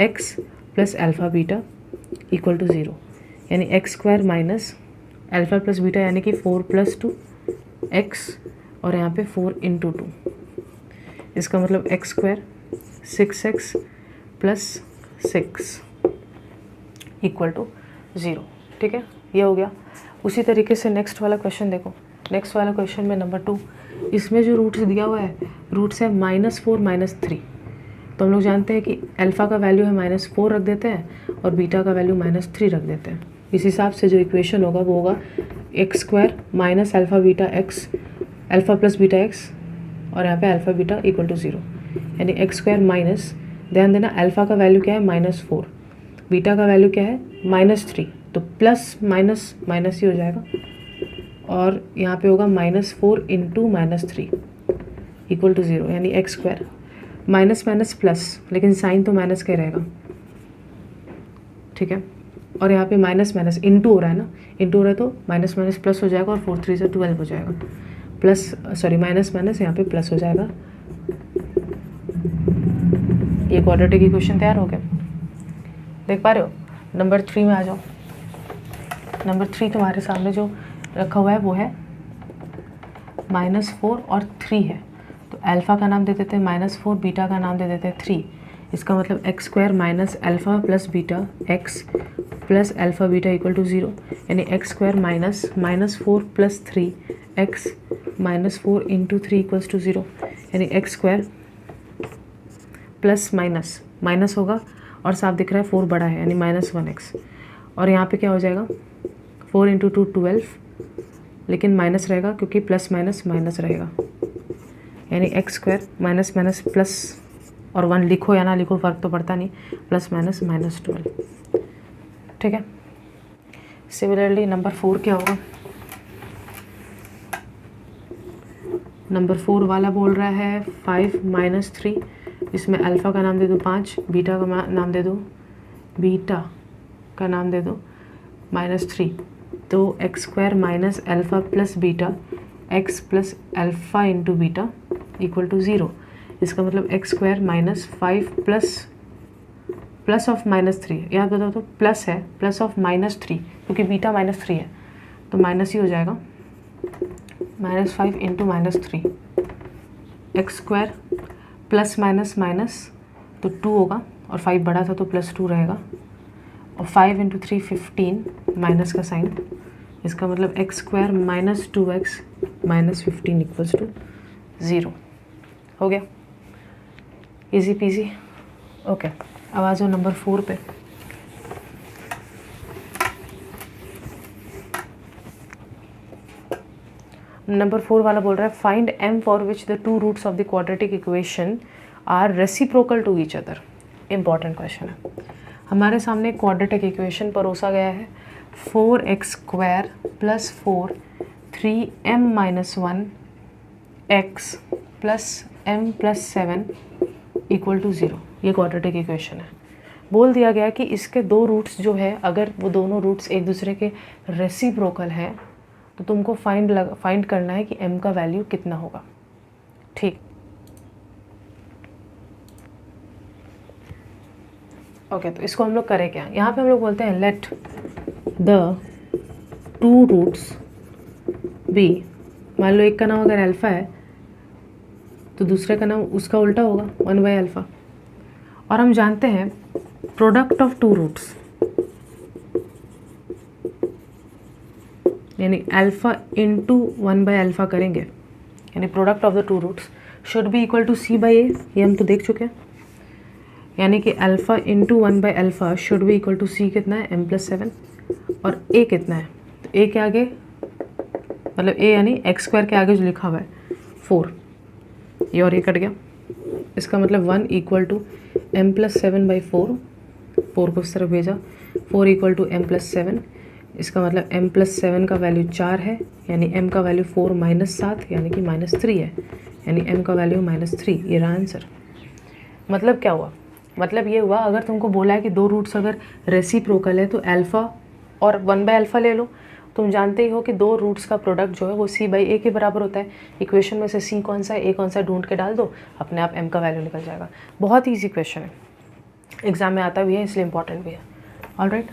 x + alpha beta = 0, यानी x² - अल्फ़ा + बीटा यानी कि 4 + 2 x और यहाँ पे 4 × 2। इसका मतलब x² 6x + 6 = 0। ठीक है, ये हो गया। उसी तरीके से नेक्स्ट वाला क्वेश्चन देखो। नेक्स्ट वाला क्वेश्चन में नंबर 2, इसमें जो रूट्स दिया हुआ है, रूट्स है -4 - 3। तो हम लोग जानते हैं कि अल्फ़ा का वैल्यू है -4 रख देते हैं और बीटा का वैल्यू -3 रख देते हैं। इस हिसाब से जो इक्वेशन होगा वो होगा x² - alpha beta x alpha + beta x और यहाँ पे अल्फ़ा बीटा = 0, यानी x², ध्यान देना अल्फ़ा का वैल्यू क्या है -4, बीटा का वैल्यू क्या है -3, तो प्लस माइनस माइनस ही हो जाएगा। और यहाँ पे होगा -4 × -3 = 0, यानी x², माइनस माइनस प्लस, लेकिन साइन तो माइनस का ही रहेगा। ठीक है, और यहाँ पे माइनस माइनस इंटू हो रहा है ना, इंटू हो रहा है तो माइनस माइनस प्लस हो जाएगा और 4 3 से 12 हो जाएगा। माइनस माइनस यहाँ पे प्लस हो जाएगा। ये क्वाड्रेटिक इक्वेशन तैयार हो गया, देख पा रहे हो। नंबर 3 में आ जाओ। नंबर 3 तुम्हारे सामने जो रखा हुआ है वो है -4 और 3 है, तो अल्फ़ा का नाम दे देते हैं -4, बीटा का नाम दे देते हैं 3। इसका मतलब x² - alpha + beta x + alpha beta = 0, यानी x² -4 + 3 x -4 × 3 = 0, यानी x² प्लस माइनस माइनस होगा और साफ दिख रहा है 4 बड़ा है यानी -1x, और यहाँ पे क्या हो जाएगा 4 × 2 12, लेकिन माइनस रहेगा क्योंकि प्लस माइनस माइनस रहेगा, यानी x² माइनस माइनस प्लस, और 1 लिखो या ना लिखो फ़र्क तो पड़ता नहीं, प्लस माइनस -12। ठीक है। सिमिलरली नंबर 4 क्या होगा? नंबर 4 वाला बोल रहा है 5 - 3, इसमें अल्फ़ा का नाम दे दो 5, बीटा का नाम दे दो -3, तो x² minus alpha plus beta x plus alpha into beta equal to 0। इसका मतलब x² माइनस 5 प्लस ऑफ -3, याद बताओ तो प्लस है, प्लस ऑफ -3 क्योंकि बीटा -3 है तो माइनस ही हो जाएगा, -5 into -3, x² plus minus minus तो 2 होगा, और 5 बड़ा था तो +2 रहेगा, और 5 इंटू 3 15, माइनस का साइन, इसका मतलब x² minus 2x minus 15 equals to 0। हो गया, इजी पीजी। ओके, अब आ जाओ नंबर 4 पे। नंबर 4 वाला बोल रहा है find m for which the 2 roots of the quadratic equation are reciprocal to each other. Important question है। हमारे सामने क्वाड्रेटिक इक्वेशन परोसा गया है 4x² plus 4 3m - 1 x plus m प्लस 7 इक्वल टू 0। ये क्वाड्रेटिक इक्वेशन है। बोल दिया गया कि इसके 2 रूट्स जो है, अगर वो दोनों रूट्स एक दूसरे के रेसिप्रोकल हैं तो तुमको फाइंड करना है कि m का वैल्यू कितना होगा। ठीक, ओके, तो इसको हम लोग करें क्या? यहाँ पे हम लोग बोलते हैं लेट द 2 रूट्स बी, मान लो एक का नाम अगर अल्फ़ा है तो दूसरे का नाम उसका उल्टा होगा 1/α, और हम जानते हैं प्रोडक्ट ऑफ 2 रूट्स यानी अल्फ़ा इंटू 1/α करेंगे, यानी product of the 2 roots should be equal to c/a। ये हम तो देख चुके हैं, यानी कि alpha into 1/α should be equal to c कितना है m + 7, और a कितना है, तो a के आगे मतलब a यानी x² के आगे जो लिखा हुआ है 4, ये और ये कट गया, इसका मतलब 1 इक्वल टू m + 7/4, 4 को इस तरफ भेजा, 4 इक्वल टू m + 7, इसका मतलब m + 7 का वैल्यू 4 है, यानी m का वैल्यू 4 - 7 यानी कि -3 है, यानी m का वैल्यू -3। ये रहा आंसर। मतलब क्या हुआ? मतलब ये हुआ, अगर तुमको बोला है कि 2 रूट्स अगर रेसिप्रोकल है तो अल्फ़ा और 1/α ले लो। तुम जानते ही हो कि 2 रूट्स का प्रोडक्ट जो है वो c/a के बराबर होता है। इक्वेशन में से c कौन सा है, a कौन सा है ढूंढ के डाल दो, अपने आप m का वैल्यू निकल जाएगा। बहुत ईजी क्वेश्चन है, एग्जाम में आता भी है इसलिए इम्पॉर्टेंट भी है। ऑलराइट,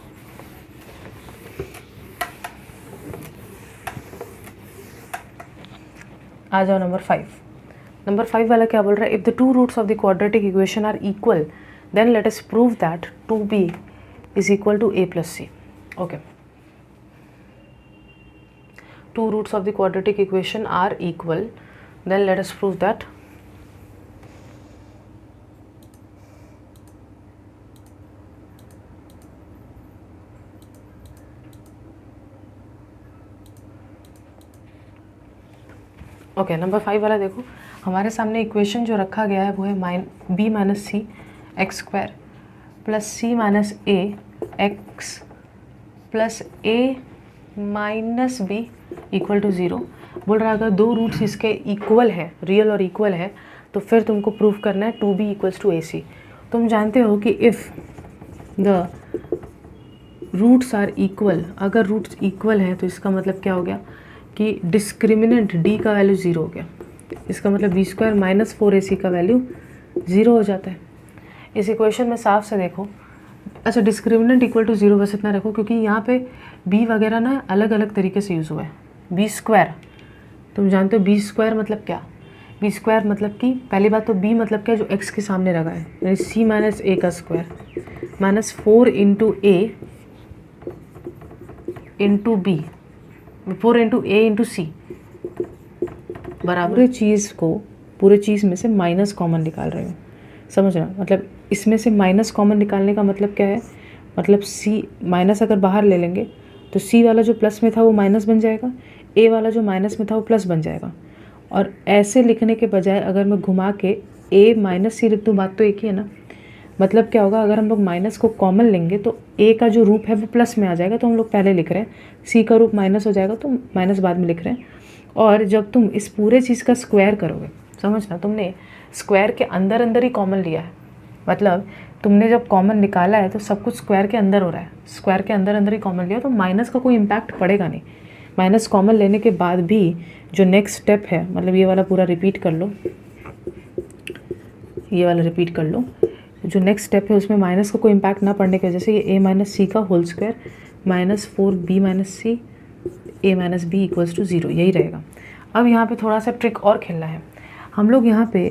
आ जाओ नंबर 5। नंबर 5 वाला क्या बोल रहा है? If the 2 roots of the quadratic equation are equal then let us prove that 2b is equal to a + c। Okay, 2 roots of the quadratic equation are equal then let us prove that okay. Number 5 वाला देखो, हमारे सामने equation जो रखा गया है वो है b - c x² plus c - a x plus a - b equal to 0। बोल रहा है अगर 2 रूट्स इसके इक्वल है, रियल और इक्वल है, तो फिर तुमको प्रूव करना है 2b इक्वल्स टू ac। तुम जानते हो कि if the roots are equal, अगर रूट्स इक्वल हैं तो इसका मतलब क्या हो गया कि डिस्क्रिमिनेंट d का वैल्यू 0 हो गया। इसका मतलब b² - 4ac का वैल्यू 0 हो जाता है। इस इक्वेशन में साफ से देखो, अच्छा डिस्क्रिमिनेंट इक्वल टू 0 बस इतना रखो, क्योंकि यहाँ पे b वगैरह ना अलग अलग तरीके से यूज़ हुआ है। b², तुम जानते हो b² मतलब क्या? b² मतलब कि पहली बात तो b मतलब क्या, जो x के सामने लगा है, यानी c - a का square -4 into a into b, 4 into a into c बराबर। पूरे चीज़ में से माइनस कॉमन निकाल रहे हो, समझना, मतलब इसमें से माइनस कॉमन निकालने का मतलब क्या है, मतलब सी माइनस अगर बाहर ले लेंगे तो सी वाला जो प्लस में था वो माइनस बन जाएगा, ए वाला जो माइनस में था वो प्लस बन जाएगा। और ऐसे लिखने के बजाय अगर मैं घुमा के ए माइनस सी लिख दूँ, बात तो एक ही है ना। मतलब क्या होगा, अगर हम लोग माइनस को कॉमन लेंगे तो ए का जो रूप है वो प्लस में आ जाएगा, तो हम लोग पहले लिख रहे हैं, सी का रूप माइनस हो जाएगा तो माइनस बाद में लिख रहे हैं। और जब तुम इस पूरे चीज़ का स्क्वायर करोगे, समझना तुमने स्क्वायर के अंदर अंदर ही कॉमन लिया है, मतलब तुमने जब कॉमन निकाला है तो सब कुछ स्क्वायर के अंदर हो रहा है, स्क्वायर के अंदर अंदर ही कॉमन लिया, तो माइनस का कोई इम्पैक्ट पड़ेगा नहीं। माइनस कॉमन लेने के बाद भी जो नेक्स्ट स्टेप है, मतलब ये वाला पूरा रिपीट कर लो, ये वाला रिपीट कर लो, जो नेक्स्ट स्टेप है उसमें माइनस का कोई इम्पैक्ट ना पड़ने की वजह से ये ए माइनस सी का whole square minus 4b minus c a minus b equals to 0, यही रहेगा। अब यहाँ पे थोड़ा सा ट्रिक और खेलना है हम लोग। यहाँ पे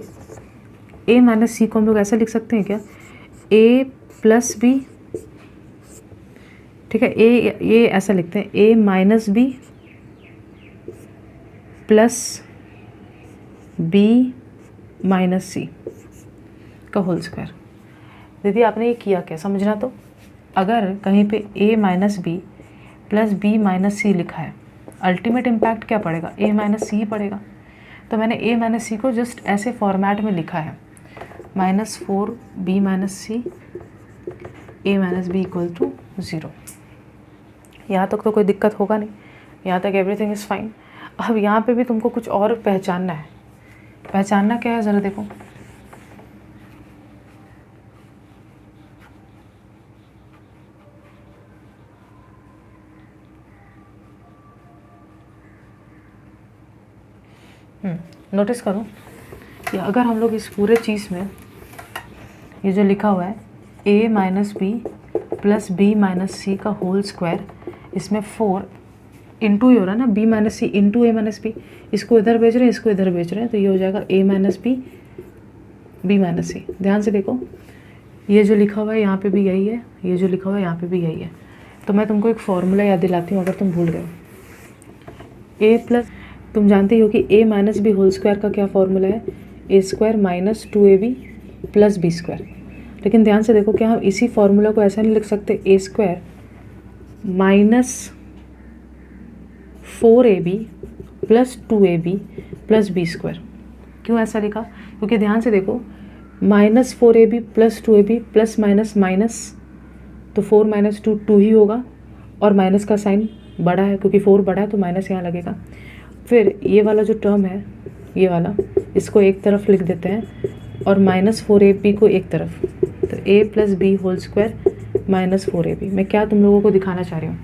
ए माइनस सी को हम लोग ऐसा लिख सकते हैं क्या, ए प्लस बी, ठीक है, ए ऐसा लिखते हैं, A minus B plus B minus सी का होल स्क्वायर। दीदी आपने ये किया क्या, समझना। तो अगर कहीं पे a minus B plus B minus C लिखा है, अल्टीमेट इम्पैक्ट क्या पड़ेगा, a माइनस सी ही पड़ेगा। तो मैंने a माइनस सी को जस्ट ऐसे फॉर्मेट में लिखा है, -4b minus c a minus b equal to 0। यहाँ तक तो कोई दिक्कत होगा नहीं, यहाँ तक एवरीथिंग इज़ फाइन। अब यहाँ पे भी तुमको कुछ और पहचानना है। पहचानना क्या है ज़रा देखो, नोटिस करो कि अगर हम लोग इस पूरे चीज़ में ये जो लिखा हुआ है a minus B plus B minus सी का होल स्क्वायर, इसमें 4 इंटू ही हो रहा है ना, b माइनस सी इंटू ए माइनस बी, इसको इधर भेज रहे हैं, इसको इधर भेज रहे हैं, तो ये हो जाएगा a minus B B minus C. ध्यान से देखो, ये जो लिखा हुआ है यहाँ पे भी यही है, ये जो लिखा हुआ है यहाँ पे भी यही है। तो मैं तुमको एक फॉर्मूला याद दिलाती हूँ अगर तुम भूल गए हो। a प्लस, तुम जानते हो कि a minus B whole square का क्या फॉर्मूला है, A square minus 2ab plus B square. लेकिन ध्यान से देखो, क्या हम इसी फॉर्मूला को ऐसा नहीं लिख सकते, A square minus 4ab plus 2ab plus B square. क्यों ऐसा लिखा, क्योंकि ध्यान से देखो -4ab plus 2ab plus minus minus, तो 4 माइनस 2 2 ही होगा, और माइनस का साइन बड़ा है क्योंकि 4 बड़ा है तो माइनस यहाँ लगेगा। फिर ये वाला जो टर्म है, ये वाला, इसको एक तरफ लिख देते हैं और -4ab को एक तरफ, तो a plus b whole square minus 4ab। मैं क्या तुम लोगों को दिखाना चाह रही हूँ,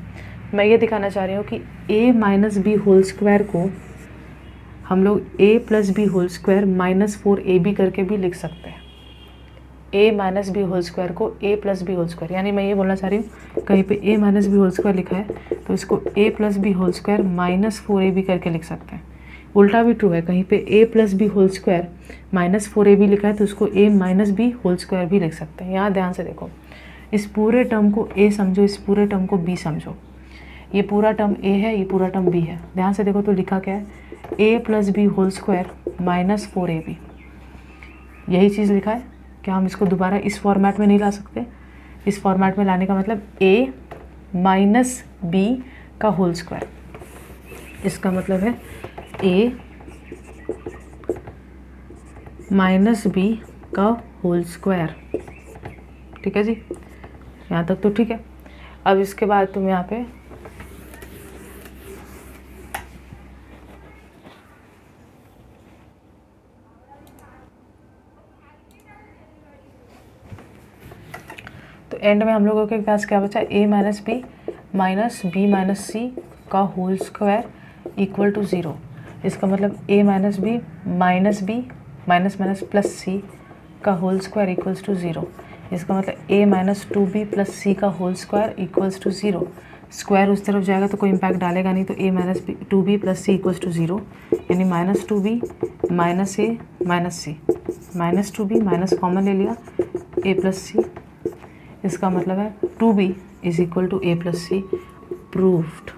मैं ये दिखाना चाह रही हूँ कि a minus B whole square को हम लोग a plus b whole square minus 4ab करके भी लिख सकते हैं। a minus B whole square को a plus b whole square, यानी मैं ये बोलना चाह रही हूँ कहीं पे a minus B whole square लिखा है तो इसको a plus b whole square minus 4ab करके लिख सकते हैं। उल्टा भी ट्रू है, कहीं पे a plus b whole square minus 4ab लिखा है तो उसको a minus B whole square भी लिख सकते हैं। यहाँ ध्यान से देखो, इस पूरे टर्म को a समझो, इस पूरे टर्म को b समझो। ये पूरा टर्म a है, ये पूरा टर्म b है। ध्यान से देखो तो लिखा क्या है, a plus b whole square minus 4ab, यही चीज़ लिखा है। क्या हम इसको दोबारा इस फॉर्मेट में नहीं ला सकते? इस फॉर्मेट में लाने का मतलब a माइनस बी का होल स्क्वायर, इसका मतलब है a माइनस बी का होल स्क्वायर। ठीक है जी, यहाँ तक तो ठीक है। अब इसके बाद तुम यहाँ पे तो एंड में हम लोगों के पास क्या बचा, a माइनस बी माइनस सी का होल स्क्वायर इक्वल टू 0। इसका मतलब a minus B minus minus plus सी का होल स्क्वायर इक्वल्स टू 0। इसका मतलब a माइनस 2b प्लस सी का whole square equals to 0। Square उस तरफ जाएगा तो कोई इम्पैक्ट डालेगा नहीं, तो a minus 2b plus c equals to 0, यानी minus 2b minus a minus c, minus 2b minus common ले लिया a प्लस सी, इसका मतलब है 2b is equal to a plus सी। प्रूव्ड।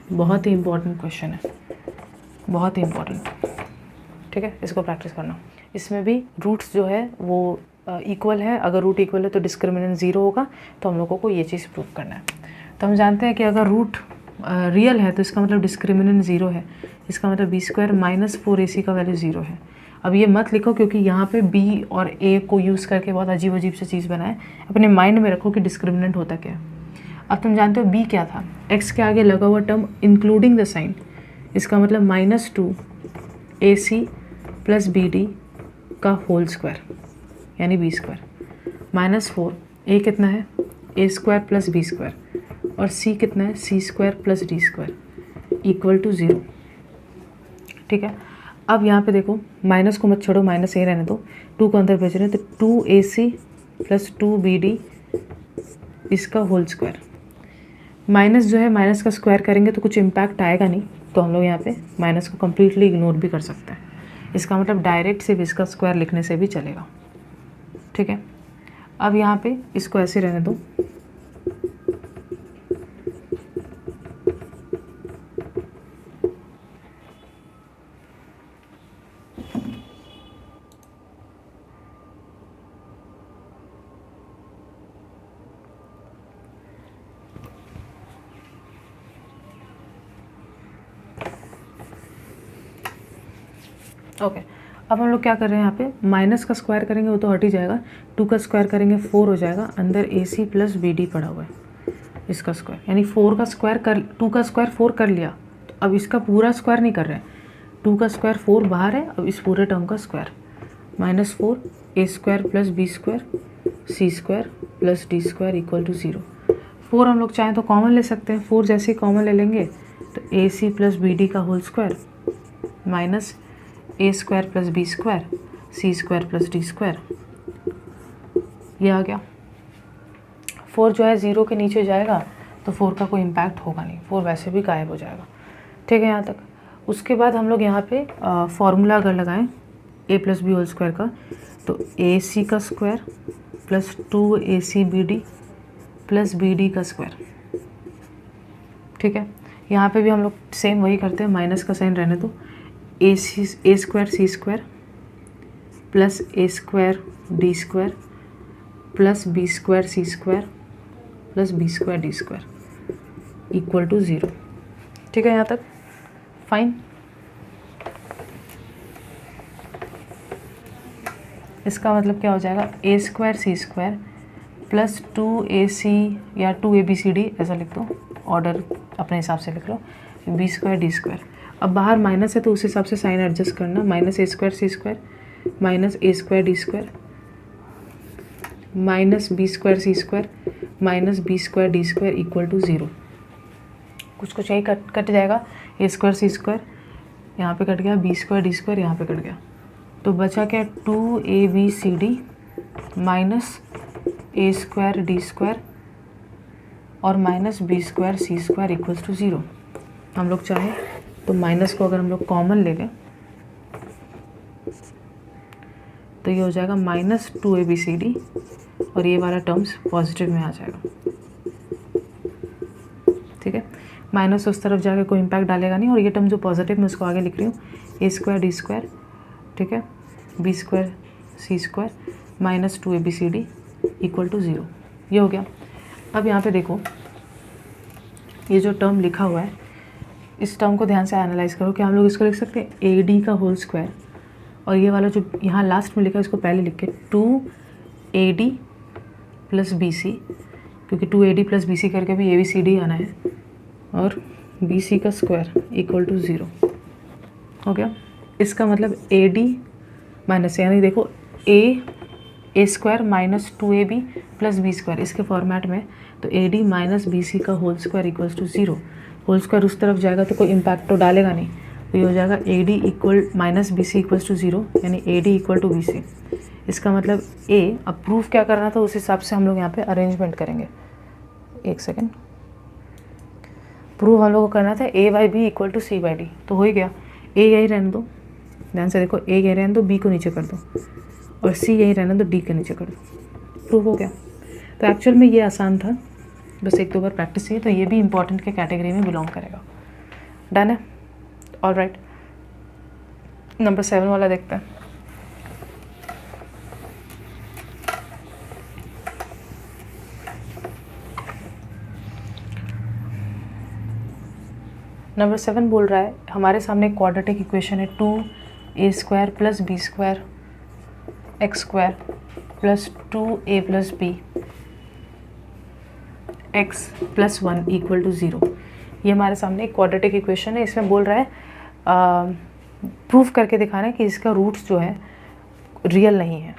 बहुत ही इंपॉर्टेंट क्वेश्चन है, बहुत ही इंपॉर्टेंट। ठीक है, इसको प्रैक्टिस करना। इसमें भी रूट्स जो है वो इक्वल है, अगर रूट इक्वल है तो डिस्क्रिमिनेंट 0 होगा। तो हम लोगों को ये चीज़ प्रूव करना है। तो हम जानते हैं कि अगर रूट रियल है तो इसका मतलब डिस्क्रिमिनेंट 0 है, इसका मतलब b² माइनस 4ac का वैल्यू 0 है। अब ये मत लिखो क्योंकि यहाँ पे b और a को यूज़ करके बहुत अजीब अजीब सी चीज़ बनाए, अपने माइंड में रखो कि डिस्क्रिमिनेंट होता क्या है। अब तुम जानते हो b क्या था, x के आगे लगा हुआ टर्म इंक्लूडिंग द साइन, इसका मतलब -2ac प्लस bd का होल स्क्वायर यानी b², -4 a कितना है a² प्लस b² और c कितना है c² plus d² equal to 0। ठीक है, अब यहाँ पे देखो माइनस को मत छोड़ो, माइनस ए रहने दो, 2 को अंदर भेज रहे हैं तो 2ac प्लस 2bd इसका होल स्क्वायर। माइनस जो है माइनस का स्क्वायर करेंगे तो कुछ इम्पैक्ट आएगा नहीं, तो हम लोग यहाँ पे माइनस को कम्प्लीटली इग्नोर भी कर सकते हैं। इसका मतलब डायरेक्ट सिर्फ इसका स्क्वायर लिखने से भी चलेगा। ठीक है, अब यहाँ पे इसको ऐसे रहने दो, ओके। अब हम लोग क्या कर रहे हैं, यहाँ पे माइनस का स्क्वायर करेंगे वो तो हट ही जाएगा, 2 का स्क्वायर करेंगे 4 हो जाएगा, अंदर ac प्लस bd पड़ा हुआ है इसका स्क्वायर, यानी 4 का स्क्वायर कर 2 का स्क्वायर 4 कर लिया, तो अब इसका पूरा स्क्वायर नहीं कर रहे हैं, 2 का स्क्वायर 4 बाहर है, अब इस पूरे टर्म का square -4 a² plus b² c² plus d² equal to 0। 4 हम लोग चाहें तो कॉमन ले सकते हैं, 4 जैसे ही कॉमन ले लेंगे तो ac प्लस bd का whole square minus a² plus b² c² plus d², ये आ गया। 4 जो है 0 के नीचे जाएगा तो 4 का कोई इम्पैक्ट होगा नहीं, 4 वैसे भी गायब हो जाएगा। ठीक है यहाँ तक। उसके बाद हम लोग यहाँ पे फॉर्मूला अगर लगाएं a plus b whole square का, तो ac का square plus 2ac bd plus bd का स्क्वायर। ठीक है, यहाँ पे भी हम लोग सेम वही करते हैं, माइनस का साइन रहने दो, a² c² plus a² d² plus b² c² plus b² d² equal to 0। ठीक है यहाँ तक, फाइन। इसका मतलब क्या हो जाएगा, a² c² प्लस 2ac या 2abcd ऐसा लिख दो, ऑर्डर अपने हिसाब से लिख लो, b² d²। अब बाहर माइनस है तो उस हिसाब से साइन एडजस्ट करना, -a² c² minus a² d² minus b² c² minus b² d² equal to 0। कुछ यही कट जाएगा, a² c² यहाँ पे कट गया, b² d² यहाँ पे कट गया, तो बचा क्या 2abcd माइनस a² d² और minus b² c² equals to 0। हम लोग चाहें तो माइनस को अगर हम लोग कॉमन ले लें तो ये हो जाएगा -2abcd और ये वाला टर्म्स पॉजिटिव में आ जाएगा। ठीक है, माइनस उस तरफ जाके कोई इम्पैक्ट डालेगा नहीं, और ये टर्म जो पॉजिटिव में उसको आगे लिख रही हूँ, a² d², ठीक है, b² c² minus 2abcd equal to 0। ये हो गया। अब यहाँ पे देखो ये जो टर्म लिखा हुआ है, इस टर्म को ध्यान से एनालाइज करो कि हम लोग इसको लिख सकते हैं ad का होल स्क्वायर, और ये वाला जो यहाँ लास्ट में लिखा है इसको पहले लिख के 2ad प्लस bc, क्योंकि 2ad प्लस bc करके भी abcd आना है, और bc का स्क्वायर इक्वल टू 0 हो गया। इसका मतलब ad माइनस, यानी देखो a² minus 2ab plus b², इसके फॉर्मेट में तो ad माइनस bc का whole square equals to 0। Whole square उस तरफ जाएगा तो कोई इम्पैक्ट तो डालेगा नहीं, तो ये हो जाएगा ad equal minus bc equals to 0, यानी ad इक्वल टू bc। इसका मतलब a, अब प्रूफ क्या करना था उस हिसाब से हम लोग यहाँ पे अरेंजमेंट करेंगे। एक सेकेंड, प्रूफ हम लोग को करना था a/b इक्वल टू c/d, तो हो ही गया। a यही रहने दो, ध्यान से देखो, a यही रहने दो, b को नीचे कर दो, और c यही रहने दो, d के नीचे कर दो, प्रूफ हो गया। तो एक्चुअल में ये आसान था, बस 1-2 बार प्रैक्टिस चाहिए, तो ये भी इंपॉर्टेंट के कैटेगरी में बिलोंग करेगा। डन है, ऑल राइट। नंबर 7 वाला देखते हैं। नंबर 7 बोल रहा है हमारे सामने क्वाड्रेटिक इक्वेशन है 2a² + b² x² + 2a + b x + 1 = 0। ये हमारे सामने एक क्वाड्रेटिक इक्वेशन है। इसमें बोल रहा है प्रूफ करके दिखाना है कि इसका रूट्स जो है रियल नहीं है,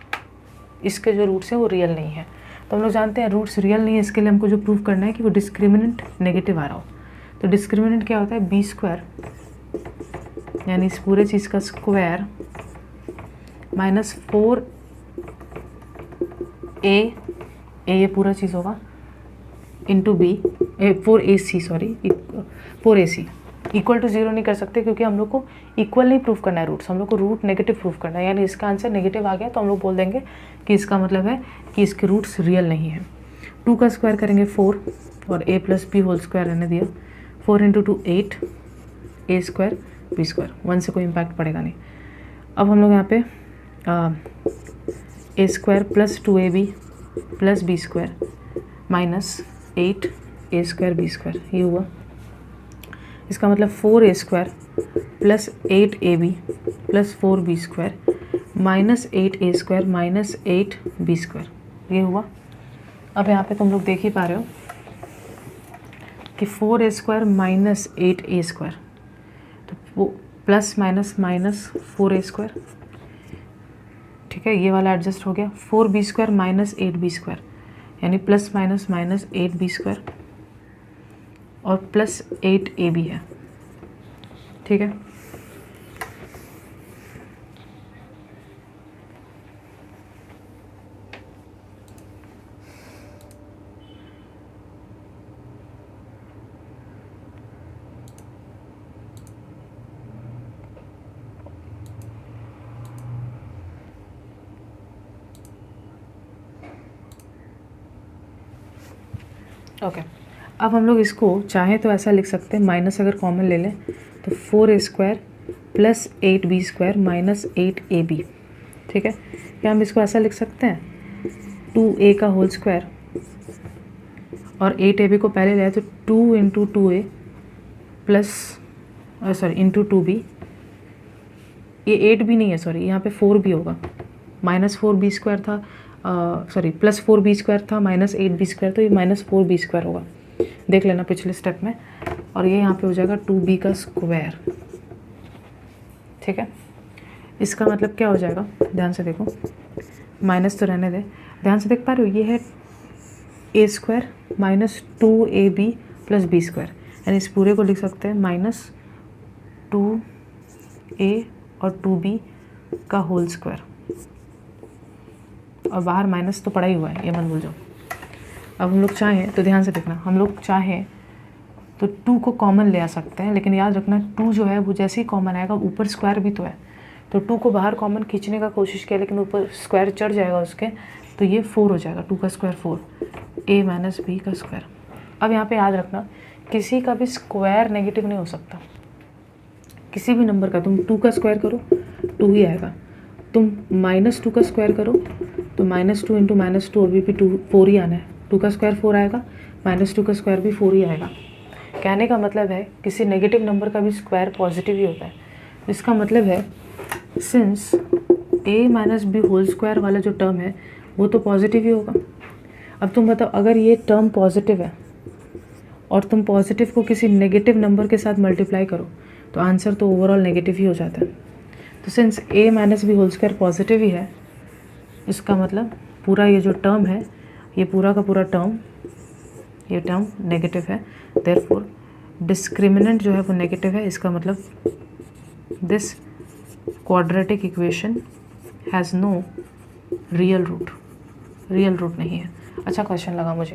इसके जो रूट्स हैं वो रियल नहीं है। तो हम लोग जानते हैं रूट्स रियल नहीं है, इसके लिए हमको जो प्रूफ करना है कि वो डिस्क्रिमिनेंट नेगेटिव आ रहा हो। तो डिस्क्रिमिनेंट क्या होता है, b² यानी इस पूरे चीज़ का स्क्वायर माइनस 4a ये पूरा चीज़ होगा into b 4ac equal to 0 नहीं कर सकते क्योंकि हम लोग को इक्वल नहीं प्रूफ करना है रूट्स, हम लोग को रूट नेगेटिव प्रूफ करना है। यानी इसका आंसर नेगेटिव आ गया तो हम लोग बोल देंगे कि इसका मतलब है कि इसके रूट्स रियल नहीं है। 2 का स्क्वायर करेंगे 4 और a + b² रहने दिया, 4 × 2 8 a² b², 1 से कोई इम्पैक्ट पड़ेगा नहीं। अब हम लोग यहाँ पे a² + 2ab + b² minus 8 a² b², ये हुआ। इसका मतलब 4a² + 8ab + 4b² minus 8a² minus 8b², ये हुआ। अब यहाँ पे तुम लोग देख ही पा रहे हो कि 4a² माइनस 8a², तो वो प्लस माइनस माइनस 4a², ठीक है, ये वाला एडजस्ट हो गया। 4b² माइनस 8b² यानी प्लस माइनस माइनस 8b² और प्लस 8ab है, ठीक है। ओके अब हम लोग इसको चाहें तो ऐसा लिख सकते हैं, माइनस अगर कॉमन ले लें तो 4a² + 8b² माइनस 8ab, ठीक है। क्या हम इसको ऐसा लिख सकते हैं 2a का होल स्क्वायर और 8ab को पहले ले तो 2 × 2a प्लस इंटू 2b, ये 8b नहीं है, सॉरी यहाँ पे 4b होगा, माइनस 4b² था प्लस 4b² था माइनस 8b², तो ये माइनस 4b² होगा, देख लेना पिछले स्टेप में। और ये यहाँ पे हो जाएगा 2b का स्क्वायर, ठीक है। इसका मतलब क्या हो जाएगा, ध्यान से देखो, माइनस तो रहने दे, ध्यान से देख पा रहे हो, ये है a² माइनस 2ab + b², यानी इस पूरे को लिख सकते हैं माइनस 2a और 2b का होल स्क्वायर, और बाहर माइनस तो पड़ा ही हुआ है, ये मत भूल जाओ। अब हम लोग चाहें तो ध्यान से देखना, हम लोग चाहें तो 2 को कॉमन ले आ सकते हैं, लेकिन याद रखना 2 जो है वो जैसे ही कॉमन आएगा, ऊपर स्क्वायर भी तो है, तो 2 को बाहर कॉमन खींचने का कोशिश किया लेकिन ऊपर स्क्वायर चढ़ जाएगा उसके, तो ये 4 हो जाएगा, 2 का स्क्वायर 4, a माइनस b का स्क्वायर। अब यहाँ पे याद रखना किसी का भी स्क्वायर नेगेटिव नहीं हो सकता, किसी भी नंबर का, तुम 2 का स्क्वायर करो 2 ही आएगा, तुम -2 का स्क्वायर करो तो -2 × -2 अभी भी 4 ही आना है, 2 का स्क्वायर 4 आएगा, -2 का स्क्वायर भी 4 ही आएगा। कहने का मतलब है किसी नेगेटिव नंबर का भी स्क्वायर पॉजिटिव ही होता है। इसका मतलब है since a minus b whole square वाला जो टर्म है वो तो पॉजिटिव ही होगा। अब तुम बताओ अगर ये टर्म पॉजिटिव है और तुम पॉजिटिव को किसी नेगेटिव नंबर के साथ मल्टीप्लाई करो तो आंसर तो ओवरऑल नेगेटिव ही हो जाता है। तो since a minus b whole square positive ही है, इसका मतलब पूरा ये जो टर्म है, ये पूरा का पूरा टर्म, ये टर्म नेगेटिव है, देयरफॉर डिस्क्रिमिनेंट जो है वो नेगेटिव है। इसका मतलब this quadratic equation has no real root नहीं है। अच्छा क्वेश्चन लगा मुझे।